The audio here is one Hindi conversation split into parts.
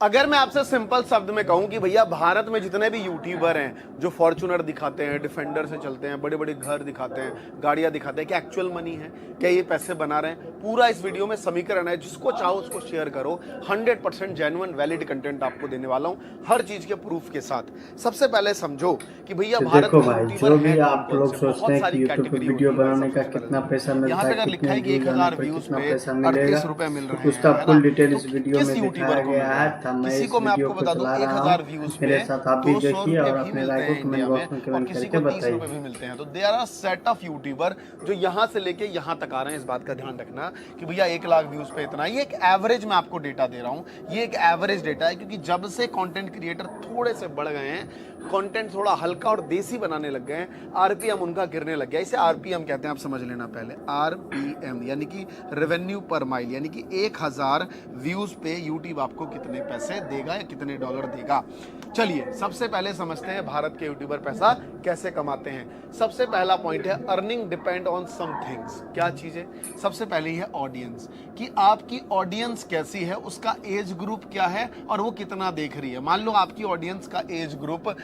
अगर मैं आपसे सिंपल शब्द में कहूं कि भैया भारत में जितने भी यूट्यूबर हैं जो फॉर्च्यूनर दिखाते हैं, डिफेंडर से चलते हैं, बड़े बड़े घर दिखाते हैं, गाड़ियां दिखाते हैं, क्या एक्चुअल मनी है, क्या ये पैसे बना रहे हैं, पूरा इस वीडियो में समीकरण है। जिसको चाहो उसको शेयर करो। 100% जेन्युइन वैलिड कंटेंट आपको देने वाला हूं, हर चीज के प्रूफ के साथ। सबसे पहले समझो कि भैया तो भारत देखो में भाई, यूट्यूबर जो हैं भी कौन आप कौन लोग से। सोचते बहुत हैं सारी कि यूट्यूब पे कैटेगरी वीडियो होती है भाई बनाने साहब। का सबसे पहले कितना पैसा देखो यहाँ मिलता पे है, अगर लिखा कितने है कि व्यूज आने 1000 पर व्यूज कितना पे पैसा मिलेगा, 38 रुपए मिल तो रहे उसका हैं, है ना। फुल डिटेल तो इस वीडियो किस में यूट्यूबर दिखाया को मिल गया रहा है। है, तब मैं किसी इस को मैं वीडियो आपको को बता दूं चला रहा 1000 हूँ, व्यूज मेरे पे साथ आप भी 200 देखिए रुपए और भी अपने मिलते राय को हैं कमेंट इंडिया में, बॉक्स में और कमेंट किसी करके को 30 रुपए बताइए। भी मिलते हैं। तो there are set of YouTuber जो यहाँ से लेके यहाँ तक आ रहे हैं। इस बात का ध्यान रखना कि भैया 1 लाख व्यूज पे इतना। ये एक एवरेज मैं आपको डेटा दे रहा हूँ, ये एक एवरेज डेटा है, क्योंकि जब से कंटेंट क्रिएटर थोड़े से बढ़ गए हैं, कंटेंट थोड़ा हल्का और देसी बनाने लग गए हैं, आरपीएम उनका गिरने लग गया। इसे आरपीएम कहते हैं, आप समझ लेना पहले। आरपीएम यानी कि रेवेन्यू पर माइल, यानी कि 1000 व्यूज पे यूट्यूब आपको कितने पैसे देगा या कितने डॉलर देगा। चलिए सबसे पहले समझते हैं भारत के यूट्यूबर पैसा कैसे कमाते हैं। सबसे पहला पॉइंट है earning depend on some things. क्या चीज है? सबसे पहले ही है ऑडियंस, कि आपकी ऑडियंस कैसी है, उसका एज ग्रुप क्या है और वो कितना देख रही है। मान लो आपकी ऑडियंस का एज ग्रुप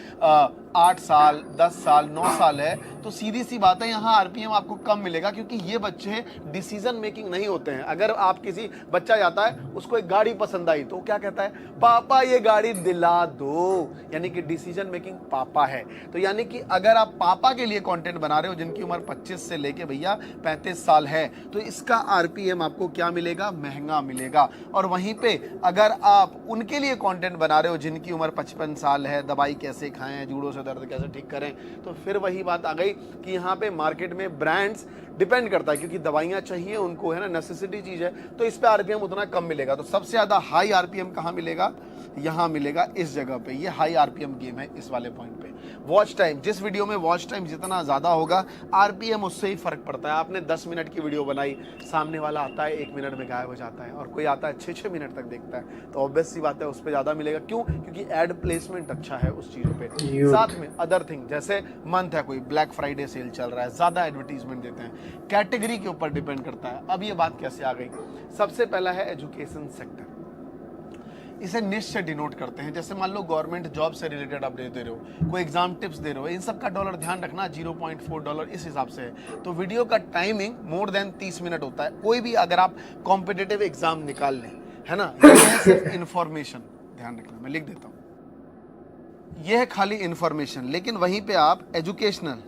8 साल, 10 साल, 9 साल है, तो सीधी सी बात है यहाँ आरपीएम आपको कम मिलेगा, क्योंकि ये बच्चे डिसीजन मेकिंग नहीं होते हैं। अगर आप किसी बच्चा जाता है, उसको एक गाड़ी पसंद आई, तो क्या कहता है, पापा ये गाड़ी दिला दो, यानी कि डिसीजन मेकिंग पापा है। तो यानी कि अगर आप पापा के लिए कंटेंट बना रहे हो जिनकी उम्र 25 से लेके भैया 35 साल है, तो इसका आरपीएम आपको क्या मिलेगा? महंगा मिलेगा। और वहीं पे अगर आप उनके लिए कंटेंट बना रहे हो जिनकी उम्र 55 साल है, दवाई कैसे खाएं, जूड़ों से दर्द कैसे ठीक करें, तो फिर वही बात आ गई कि यहाँ पे मार्केट में ब्रांड्स डिपेंड करता है, क्योंकि दवाइयां चाहिए उनको, है ना, नेसेसिटी चीज है, तो इस पे आरपीएम उतना कम मिलेगा। तो सबसे ज्यादा हाई आरपीएम कहाँ मिलेगा? यहाँ मिलेगा, इस जगह पे। ये हाई आरपीएम गेम है इस वाले पॉइंट पे। वॉच टाइम, जिस वीडियो में वॉच टाइम जितना ज्यादा होगा, आरपीएम उससे ही फर्क पड़ता है। आपने 10 मिनट की वीडियो बनाई, सामने वाला आता है 1 मिनट में गायब हो जाता है, और कोई आता है 6-6 मिनट तक देखता है, तो ऑब्वियस सी बात है उस पर ज्यादा मिलेगा। क्यों? क्योंकि एड प्लेसमेंट अच्छा है उस चीजों पे। साथ में अदर थिंग, जैसे मंथ है, कोई ब्लैक फ्राइडे सेल चल रहा है, ज्यादा एडवर्टीजमेंट देते हैं। कैटेगरी के ऊपर डिपेंड करता है। अब ये बात कैसे आ गई? सबसे पहला है एजुकेशन सेक्टर। इसे निश से डिनोट करते हैं। जैसे मान लो गवर्नमेंट जॉब से रिलेटेड आप दे रहे हो, कोई एग्जाम टिप्स दे रहे हो, इन सब का डॉलर ध्यान रखना 0.4 डॉलर इस हिसाब से है। तो वीडियो का टाइमिंग मोर देन 30 मिनट होता है। कोई भी अगर आप कॉम्पिटिटिव एग्जाम निकाल लें, है ना, ये है सिर्फ इंफॉर्मेशन, ध्यान रखना, मैं लिख देता हूँ, यह है खाली इंफॉर्मेशन। लेकिन वहीं पे आप एजुकेशनल,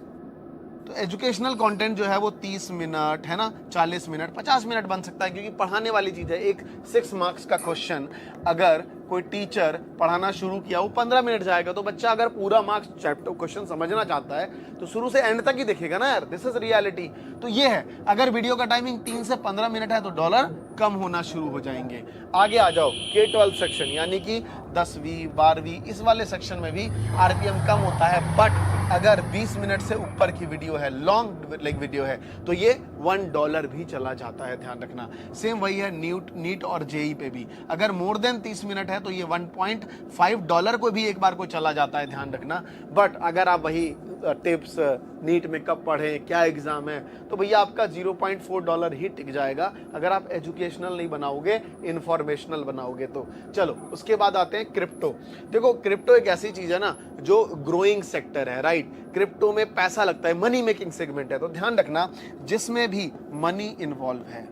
तो एजुकेशनल कंटेंट जो है वो 30 मिनट, है ना, 40 मिनट, 50 मिनट बन सकता है, क्योंकि पढ़ाने वाली चीज है। एक 6 मार्क्स का क्वेश्चन अगर कोई टीचर पढ़ाना शुरू किया, वो 15 मिनट जाएगा, तो बच्चा अगर पूरा मार्क्स चैप्टर क्वेश्चन समझना चाहता है तो शुरू से एंड तक ही देखेगा ना यार। This is reality. तो ये है, अगर वीडियो का टाइमिंग 3 से 15 मिनट है तो डॉलर कम होना शुरू हो जाएंगे। आगे आ जाओ, K-12 सेक्शन, यानी कि 10वीं 12वीं, इस वाले सेक्शन में भी आरपीएम कम होता है। बट अगर 20 मिनट से ऊपर की वीडियो है, लॉन्ग लाइक वीडियो है, तो ये $1 भी चला जाता है, ध्यान रखना। सेम वही है नीट और जेई पे भी। अगर मोर देन 30 मिनट है तो ये $1.5 को भी एक बार को चला जाता है, ध्यान रखना। बट अगर आप वही टिप्स, नीट में कब पढ़ें, क्या एग्जाम है, तो भैया आपका $0.4 ही टिक जाएगा, अगर आप एजुकेशनल नहीं बनाओगे, इंफॉर्मेशनल बनाओगे तो। चलो उसके बाद आते हैं क्रिप्टो। देखो क्रिप्टो एक ऐसी चीज है ना जो ग्रोइंग सेक्टर है, राइट। क्रिप्टो में पैसा लगता है, मनी मेकिंग सेगमेंट है। तो ध्यान रखना, जिसमें भी मनी इन्वॉल्व है,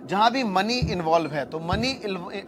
जहां भी मनी इन्वॉल्व है, तो मनी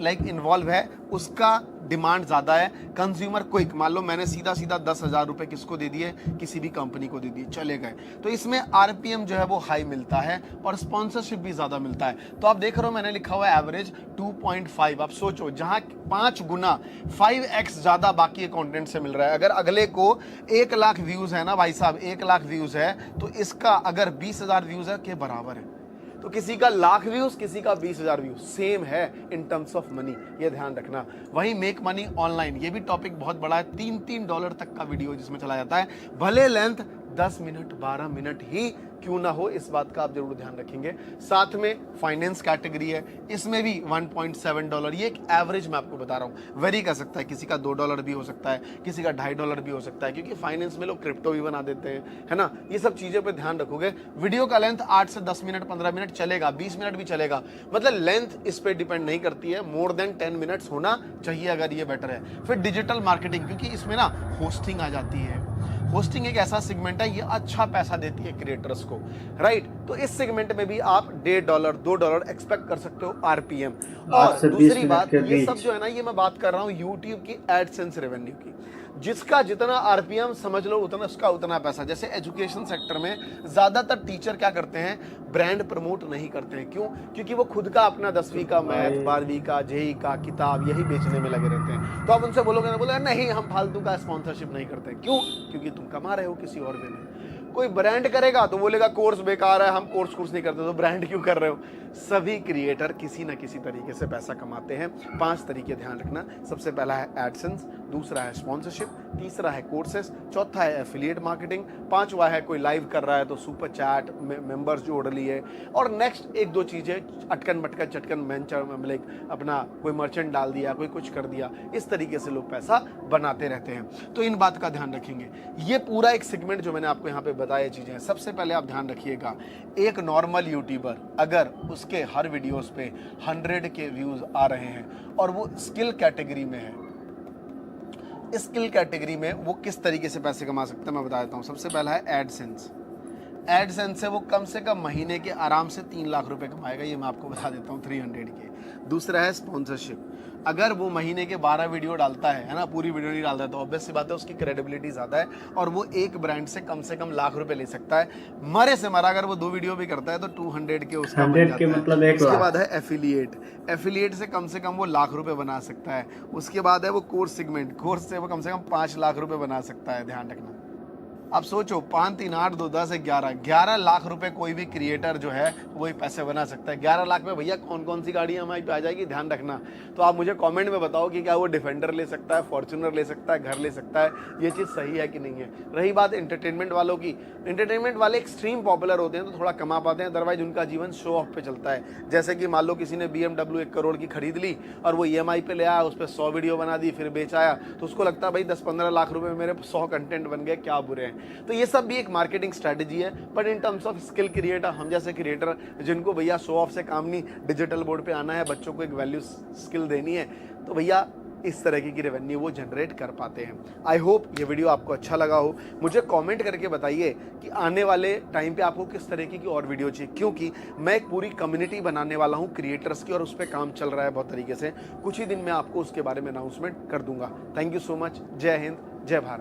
लाइक इन्वॉल्व है, उसका डिमांड ज्यादा है। कंज्यूमर क्विक, मान लो मैंने सीधा सीधा 10,000 रुपए किसको दे दिए, किसी भी कंपनी को दे दिए, चले गए, तो इसमें आरपीएम जो है वो हाई मिलता है और स्पॉन्सरशिप भी ज्यादा मिलता है। तो आप देख रहे हो मैंने लिखा हुआ है एवरेज 2.5। आप सोचो, जहां 5 गुना 5x ज्यादा बाकी कंटेंट से मिल रहा है। अगर अगले को 1 लाख व्यूज है ना भाई साहब, 1 लाख व्यूज है, तो इसका अगर 20,000 व्यूज है के बराबर है। तो किसी का 1,00,000 व्यूज, किसी का 20,000 व्यूज, सेम है इन टर्म्स ऑफ मनी, ये ध्यान रखना। वही मेक मनी ऑनलाइन, ये भी टॉपिक बहुत बड़ा है, $3 तक का वीडियो जिसमें चला जाता है। भले लेंथ 10 मिनट 12 मिनट ही क्यों ना हो, इस बात का आप जरूर ध्यान रखेंगे। साथ में फाइनेंस कैटेगरी है, इसमें भी $1.7, ये एक एवरेज मैं आपको बता रहा हूँ, वेरी कर सकता है, किसी का $2 भी हो सकता है, किसी का $2.5 भी हो सकता है, क्योंकि फाइनेंस में लोग क्रिप्टो भी बना देते हैं, है ना। ये सब चीज़ों पे ध्यान रखोगे। वीडियो का लेंथ 8 से 10 मिनट 15 मिनट चलेगा, 20 मिनट भी चलेगा, मतलब लेंथ इस पे डिपेंड नहीं करती है, मोर देन 10 मिनट्स होना चाहिए अगर ये बेटर है। फिर डिजिटल मार्केटिंग, क्योंकि इसमें ना होस्टिंग आ जाती है। होस्टिंग एक ऐसा सेगमेंट है, ये अच्छा पैसा देती है क्रिएटर्स को, राइट। तो इस सेगमेंट में भी आप $1.5 $2 एक्सपेक्ट कर सकते हो आरपीएम। और दूसरी बात, ये सब जो है ना, ये मैं बात कर रहा हूँ यूट्यूब की एडसेंस रेवेन्यू की, जिसका जितना आरपीएम समझ लो उतना उसका उतना पैसा। जैसे एजुकेशन सेक्टर में ज्यादातर टीचर क्या करते हैं, ब्रांड प्रमोट नहीं करते हैं। क्यों? क्योंकि वो खुद का अपना 10वीं का मैथ, 12वीं का, जेई का किताब यही बेचने में लगे रहते हैं। तो आप उनसे बोलोगे ना, बोले नहीं हम फालतू का स्पॉन्सरशिप नहीं करते। क्यों? क्योंकि तुम कमा रहे हो किसी और वे में। कोई ब्रांड करेगा तो बोलेगा कोर्स बेकार है, हम कोर्स नहीं करते, तो ब्रांड क्यों कर रहे हो। सभी क्रिएटर किसी ना किसी तरीके से पैसा कमाते हैं। 5 तरीके ध्यान रखना। सबसे पहला है एडसेंस, दूसरा है स्पॉन्सरशिप, तीसरा है कोर्सेस, चौथा है एफिलिएट मार्केटिंग, पांचवा है कोई लाइव कर रहा है तो सुपर चैट, मेंबर्स जोड़ लिए, और नेक्स्ट 1-2 चीजें अटकन बटकन चटकन मतलब अपना कोई मर्चेंट डाल दिया, कोई कुछ कर दिया। इस तरीके से लोग पैसा बनाते रहते हैं। तो इन बात का ध्यान रखेंगे। ये पूरा एक सेगमेंट जो मैंने आपको यहाँ पे बताया चीजें, सबसे पहले आप ध्यान रखिएगा, एक नॉर्मल यूट्यूबर अगर उसके हर वीडियोस पे 100 के व्यूज आ रहे हैं और वो स्किल कैटेगरी में है, इस स्किल कैटेगरी में वो किस तरीके से पैसे कमा सकते हैं मैं बता देता हूँ। सबसे पहला है एडसेंस। एडसेंस से वो कम से कम महीने के आराम से 3 लाख रुपए कमाएगा, ये मैं आपको बता देता हूँ, 300 के। दूसरा है स्पॉन्सरशिप। अगर वो महीने के 12 वीडियो डालता है ना, पूरी वीडियो नहीं डालता है, तो ऑब्वियस सी बात है उसकी क्रेडिबिलिटी ज़्यादा है और वो एक ब्रांड से कम लाख रुपए ले सकता है। मरे से मरा अगर वो 2 वीडियो भी करता है तो 200 के उसका बन जाता है। मतलब 1 लाख। उसके बाद है एफिलिएट। एफिलिएट से कम वो लाख रुपए बना सकता है। उसके बाद है वो कोर्स सेगमेंट, कोर्स से वो कम से कम 5 लाख रुपए बना सकता है। ध्यान रखना। अब सोचो 5 3 8 2 10 11 लाख रुपए कोई भी क्रिएटर जो है वही पैसे बना सकता है। 11 लाख में भैया कौन कौन सी गाड़ी हमारी पे आ जाएगी, ध्यान रखना। तो आप मुझे कमेंट में बताओ कि क्या वो डिफेंडर ले सकता है, फॉर्च्यूनर ले सकता है, घर ले सकता है, ये चीज़ सही है कि नहीं है। रही बात एंटरटेनमेंट वालों की, एंटरटेनमेंट वाले एक्सट्रीम पॉपुलर होते हैं तो थोड़ा कमा पाते हैं, अदरवाइज उनका जीवन शो ऑफ पे चलता है। जैसे कि मान लो किसी ने BMW 1 करोड़ की खरीद ली और वो EMI पे ले आया, उस पर 100 वीडियो बना दी, फिर बेच आया, तो उसको लगता है भाई 10-15 लाख रुपए में मेरे 100 कंटेंट बन गए, क्या बुरे हैं। तो ये सब भी एक मार्केटिंग स्ट्रेटजी है। But in terms of skill creator, हम जैसे क्रिएटर जिनको भैया शो ऑफ से काम नहीं, डिजिटल बोर्ड पे आना है, बच्चों को एक वैल्यू स्किल देनी है, तो भैया इस तरह की रेवेन्यू वो जनरेट कर पाते हैं। आई होप ये वीडियो आपको अच्छा लगा हो। मुझे कमेंट करके बताइए कि आने वाले टाइम पे आपको किस तरीके की और वीडियो चाहिए, क्योंकि मैं एक पूरी कम्युनिटी बनाने वाला हूँ क्रिएटर्स की और उस पर काम चल रहा है बहुत तरीके से। कुछ ही दिन में आपको उसके बारे में अनाउंसमेंट कर दूंगा। Thank you so much. जय हिंद, जय भारत।